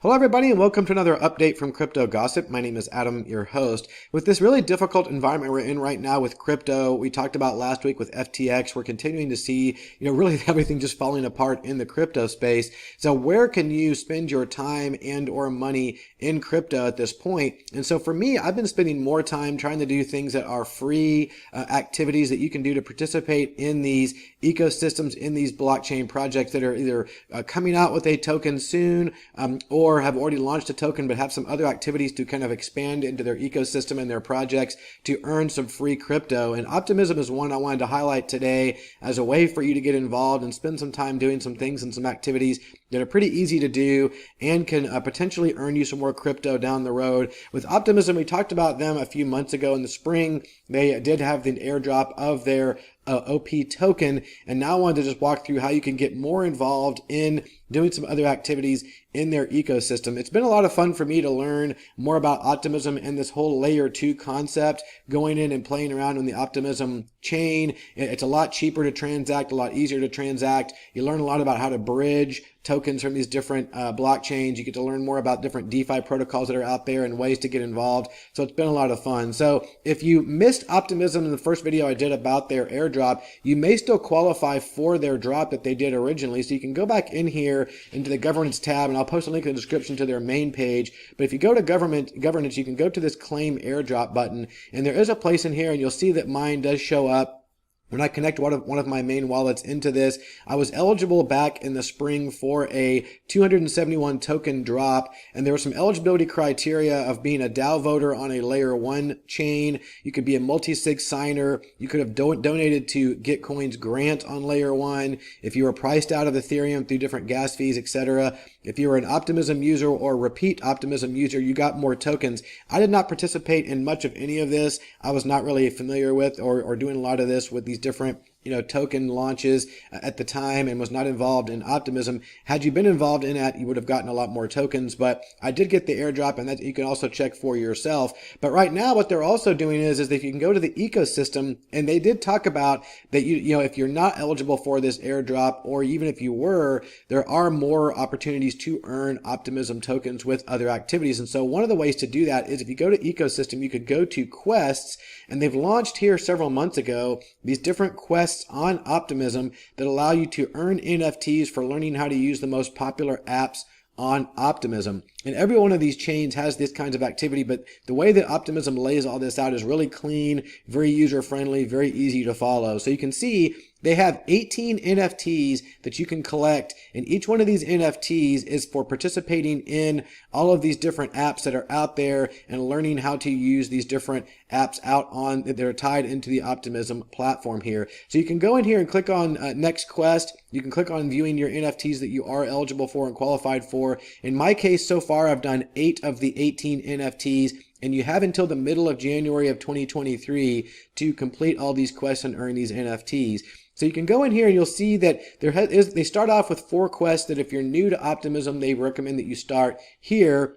Hello everybody and welcome to another update from Crypto Gossip. My name is Adam, your host. With this really difficult environment we're in right now with crypto, we talked about last week with FTX, we're continuing to see, really everything just falling apart in the crypto space. So where can you spend your time and or money in crypto at this point? And so for me, I've been spending more time trying to do things that are free activities that you can do to participate in these ecosystems, in these blockchain projects that are either coming out with a token soon or have already launched a token but have some other activities to kind of expand into their ecosystem and their projects to earn some free crypto. And Optimism is one I wanted to highlight today as a way for you to get involved and spend some time doing some things and some activities that are pretty easy to do and can potentially earn you some more crypto down the road. With Optimism, we talked about them a few months ago in the spring. They did have the airdrop of their OP token, and now I wanted to just walk through how you can get more involved in doing some other activities in their ecosystem. It's been a lot of fun for me to learn more about Optimism and this whole layer 2 concept, going in and playing around in the Optimism chain. It's a lot cheaper to transact, a lot easier to transact. You learn a lot about how to bridge tokens from these different blockchains. You get to learn more about different DeFi protocols that are out there and ways to get involved. So it's been a lot of fun. So if you missed Optimism in the first video I did about their airdrop, you may still qualify for their drop that they did originally. So you can go back in here into the governance tab, and I'll post a link in the description to their main page. But if you go to governance, you can go to this claim airdrop button, and there is a place in here, and you'll see that mine does show up. When I connect one of my main wallets into this, I was eligible back in the spring for a 271 token drop, and there were some eligibility criteria of being a DAO voter on a layer 1 chain. You could be a multi-sig signer. You could have donated to Gitcoin's grant on layer 1. If you were priced out of Ethereum through different gas fees, etc. If you were an Optimism user or repeat Optimism user, you got more tokens. I did not participate in much of any of this. I was not really familiar with or doing a lot of this with these different token launches at the time, and was not involved in Optimism. Had you been involved in that, you would have gotten a lot more tokens, but I did get the airdrop, and that you can also check for yourself. But right now what they're also doing is that you can go to the ecosystem, and they did talk about that if you're not eligible for this airdrop, or even if you were, there are more opportunities to earn Optimism tokens with other activities. And so one of the ways to do that is if you go to ecosystem, you could go to quests, and they've launched here several months ago these different quests on Optimism that allow you to earn NFTs for learning how to use the most popular apps on Optimism. And every one of these chains has this kinds of activity, but the way that Optimism lays all this out is really clean, very user-friendly, very easy to follow. So you can see they have 18 NFTs that you can collect, and each one of these NFTs is for participating in all of these different apps that are out there and learning how to use these different apps that are tied into the Optimism platform here. So you can go in here and click on Next Quest. You can click on viewing your NFTs that you are eligible for and qualified for. In my case, so far, I've done 8 of the 18 NFTs. And you have until the middle of January of 2023 to complete all these quests and earn these NFTs. So you can go in here and you'll see that they start off with 4 quests that if you're new to Optimism, they recommend that you start here.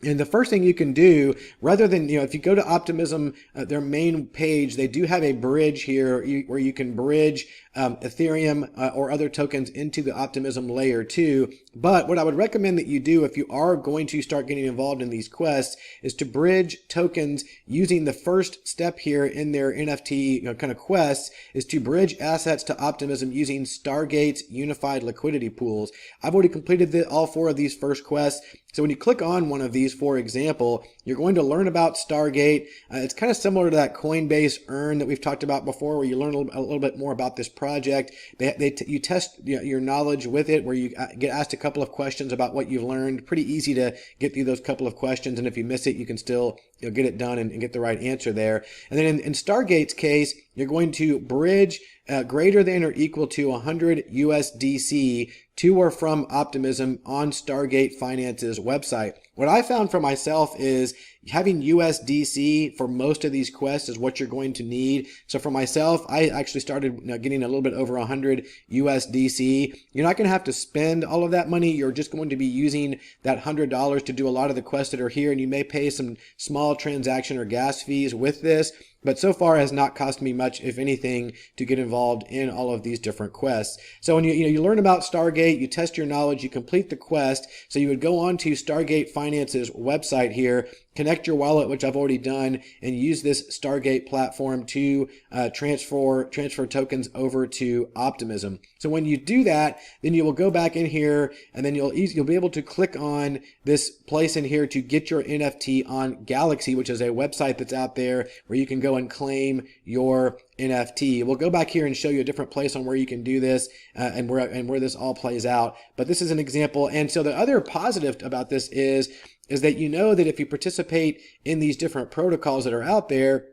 And the first thing you can do, rather than, if you go to Optimism, their main page, they do have a bridge here where you can bridge Ethereum or other tokens into the Optimism layer 2. But what I would recommend that you do if you are going to start getting involved in these quests is to bridge tokens using the first step here in their NFT kind of quests, is to bridge assets to Optimism using Stargate's unified liquidity pools. I've already completed all 4 of these first quests. So when you click on one of these, for example, you're going to learn about Stargate. It's kind of similar to that Coinbase Earn that we've talked about before, where you learn a little bit more about this project. You test your knowledge with it, where you get asked a couple of questions about what you've learned. Pretty easy to get through those couple of questions, and if you miss it, you can still get it done and get the right answer there. And then in Stargate's case, you're going to bridge greater than or equal to 100 USDC to or from Optimism on Stargate Finance's website. What I found for myself is having USDC for most of these quests is what you're going to need. So for myself, I actually started getting a little bit over 100 USDC. You're not going to have to spend all of that money. You're just going to be using that $100 to do a lot of the quests that are here, and you may pay some small transaction or gas fees with this. but so far has not cost me much, if anything, to get involved in all of these different quests. So when you learn about Stargate, you test your knowledge, you complete the quest. So you would go on to Stargate Finance's website here, connect your wallet, which I've already done, and use this Stargate platform to transfer tokens over to Optimism. So when you do that, then you will go back in here, and then you'll be able to click on this place in here to get your NFT on Galaxy, which is a website that's out there where you can go and claim your NFT. We'll go back here and show you a different place on where you can do this and where this all plays out. But this is an example. And so the other positive about this is that you know that if you participate in these different protocols that are out there,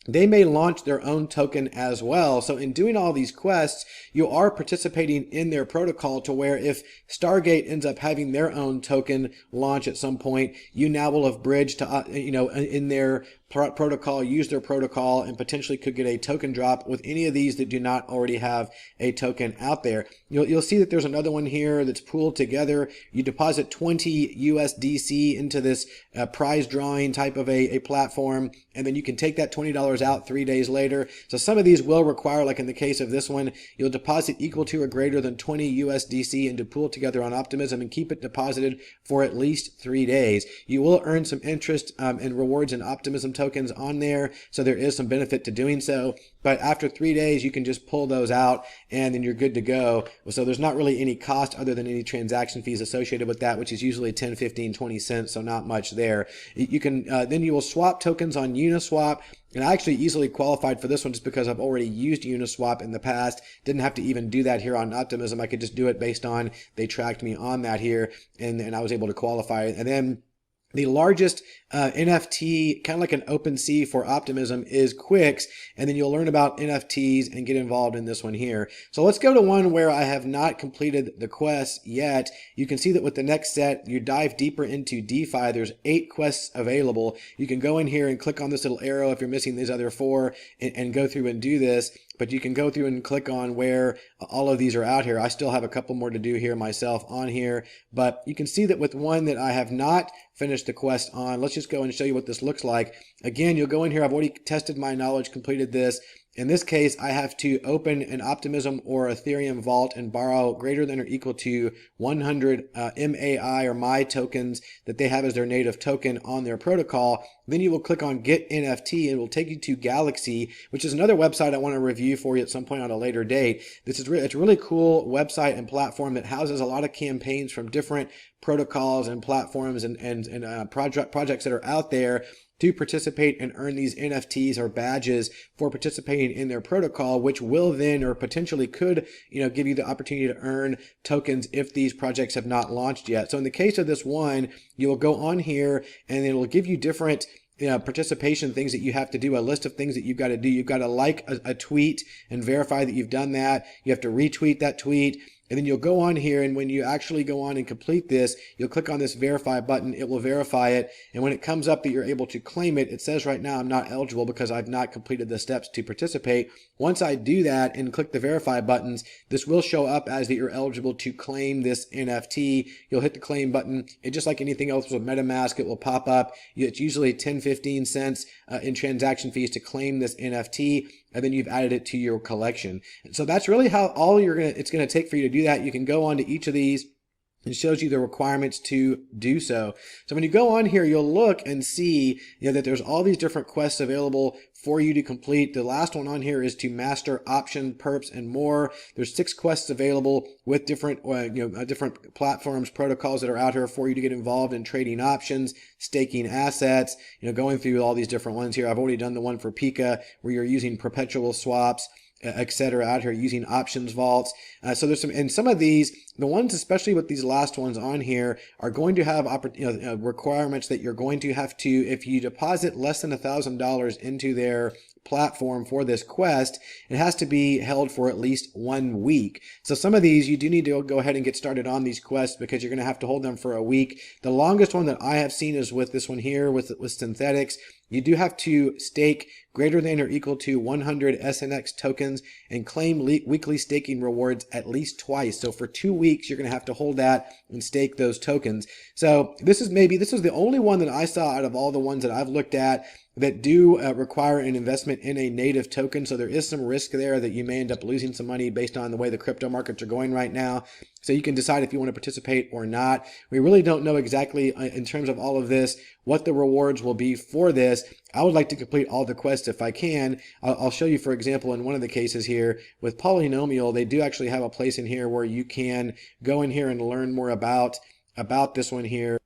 they may launch their own token as well. So in doing all these quests, you are participating in their protocol, to where if Stargate ends up having their own token launch at some point, you now will have bridged to, in their protocol, use their protocol, and potentially could get a token drop with any of these that do not already have a token out there. You'll see that there's another one here that's pooled together. You deposit 20 USDC into this prize drawing type of a platform, and then you can take that $20 out 3 days later. So some of these will require, like in the case of this one, you'll deposit equal to or greater than 20 USDC into pool together on Optimism and keep it deposited for at least 3 days. You will earn some interest and rewards in Optimism tokens on there, so there is some benefit to doing so. But after 3 days, you can just pull those out and then you're good to go. So there's not really any cost other than any transaction fees associated with that, which is usually 10, 15, 20 cents, so not much there. You can then you will swap tokens on Uniswap. And I actually easily qualified for this one just because I've already used Uniswap in the past. Didn't have to even do that here on Optimism. I could just do it based on they tracked me on that here, and I was able to qualify. And then the largest NFT, kind of like an OpenSea for Optimism, is Quix, and then you'll learn about NFTs and get involved in this one here. So let's go to one where I have not completed the quest yet. You can see that with the next set, you dive deeper into DeFi. There's 8 quests available. You can go in here and click on this little arrow if you're missing these other 4 and go through and do this. But you can go through and click on where all of these are out here. I still have a couple more to do here myself on here, but you can see that with one that I have not finished the quest on, let's just go and show you what this looks like. Again, you'll go in here. I've already tested my knowledge, completed this. In this case, I have to open an Optimism or Ethereum vault and borrow greater than or equal to 100 MAI or MAI tokens that they have as their native token on their protocol. Then you will click on Get NFT, and it will take you to Galaxy, which is another website I want to review for you at some point on a later date. It's a really cool website and platform that houses a lot of campaigns from different protocols and platforms and projects that are out there to participate and earn these NFTs or badges for participating in their protocol, which will then or potentially could, give you the opportunity to earn tokens if these projects have not launched yet. So in the case of this one, you will go on here and it will give you different participation things that you have to do, a list of things that you've got to do. You've got to like a tweet and verify that you've done that. You have to retweet that tweet. And then you'll go on here, and when you actually go on and complete this, you'll click on this verify button. It will verify it. And when it comes up that you're able to claim it, it says right now I'm not eligible because I've not completed the steps to participate. Once I do that and click the verify buttons, this will show up as that you're eligible to claim this NFT. You'll hit the claim button. And just like anything else with MetaMask, it will pop up. It's usually 10, 15 cents in transaction fees to claim this NFT. And then you've added it to your collection. And so that's really how it's going to take for you to do that. You can go on to each of these. It shows you the requirements to do so. So when you go on here, you'll look and see that there's all these different quests available for you to complete. The last one on here is to master option, perps, and more. There's 6 quests available with different different platforms, protocols that are out here for you to get involved in trading options, staking assets, going through all these different ones here. I've already done the one for Pika where you're using perpetual swaps, etc. out here using options vaults. So there's some of these, the ones especially with these last ones on here are going to have requirements that you're going to have to, if you deposit less than $1,000 into their platform for this quest, it has to be held for at least 1 week. So some of these you do need to go ahead and get started on these quests because you're going to have to hold them for a week. The longest one that I have seen is with this one here with synthetics. You do have to stake greater than or equal to 100 SNX tokens and claim weekly staking rewards at least twice. So for 2 weeks, you're going to have to hold that and stake those tokens. So this is the only one that I saw out of all the ones that I've looked at that do require an investment in a native token. So there is some risk there that you may end up losing some money based on the way the crypto markets are going right now. So you can decide if you want to participate or not. We really don't know exactly in terms of all of this what the rewards will be for this. I would like to complete all the quests if I can. I'll show you, for example, in one of the cases here with Polynomial, they do actually have a place in here where you can go in here and learn more about this one here.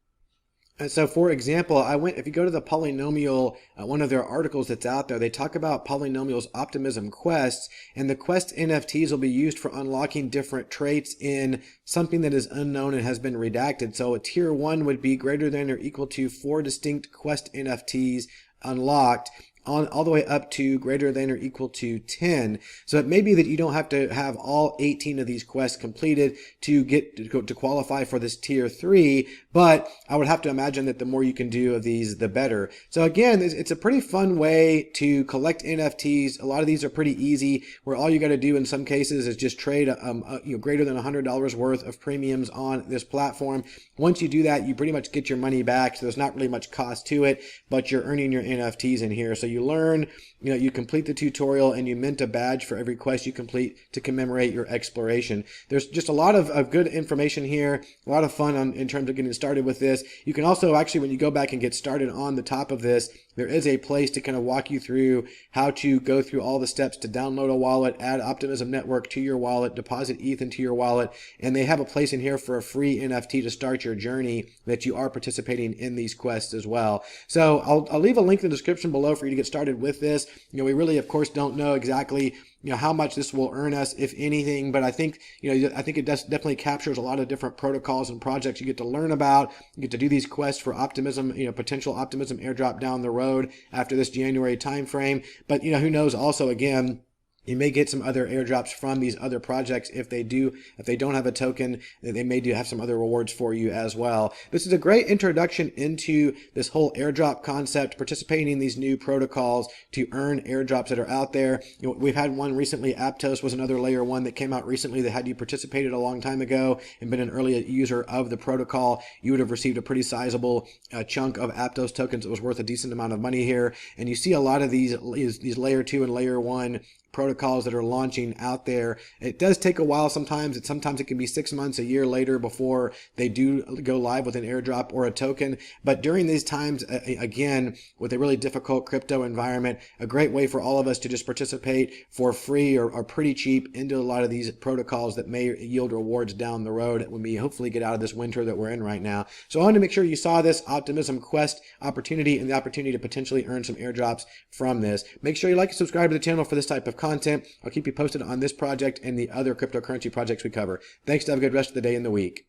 And so, for example, if you go to the Polynomial, one of their articles that's out there, they talk about Polynomial's Optimism quests, and the quest NFTs will be used for unlocking different traits in something that is unknown and has been redacted. So a tier 1 would be greater than or equal to 4 distinct quest NFTs unlocked, all the way up to greater than or equal to 10. So it may be that you don't have to have all 18 of these quests completed to qualify for this tier 3, but I would have to imagine that the more you can do of these, the better. So again, it's a pretty fun way to collect NFTs. A lot of these are pretty easy, where all you got to do in some cases is just trade greater than $100 worth of premiums on this platform. Once you do that, you pretty much get your money back. So there's not really much cost to it, but you're earning your NFTs in here. So you learn, you complete the tutorial, and you mint a badge for every quest you complete to commemorate your exploration. There's just a lot of good information here, a lot of fun in terms of getting started with this. You can also actually, when you go back and get started on the top of this, there is a place to kind of walk you through how to go through all the steps to download a wallet, add Optimism Network to your wallet, deposit ETH into your wallet, and they have a place in here for a free NFT to start your journey that you are participating in these quests as well. So I'll leave a link in the description below for you to get started with this. We really, of course, don't know exactly how much this will earn us, if anything, but I think it definitely captures a lot of different protocols and projects you get to learn about. You get to do these quests for Optimism, potential Optimism airdrop down the road after this January timeframe. But who knows? Also, again, you may get some other airdrops from these other projects if they don't have a token. They may have some other rewards for you as well. This is a great introduction into this whole airdrop concept, participating in these new protocols to earn airdrops that are out there. We've had one recently. Aptos was another layer 1 that came out recently that had you participated a long time ago and been an early user of the protocol, you would have received a pretty sizable chunk of Aptos tokens that was worth a decent amount of money here. And you see a lot of these layer 2 and layer 1 protocols that are launching out there. It does take a while sometimes. Sometimes it can be 6 months, a year later before they do go live with an airdrop or a token. But during these times, again, with a really difficult crypto environment, a great way for all of us to just participate for free or pretty cheap into a lot of these protocols that may yield rewards down the road when we hopefully get out of this winter that we're in right now. So I wanted to make sure you saw this Optimism Quest opportunity and the opportunity to potentially earn some airdrops from this. Make sure you like and subscribe to the channel for this type of content. I'll keep you posted on this project and the other cryptocurrency projects we cover. Thanks. Have a good rest of the day and the week.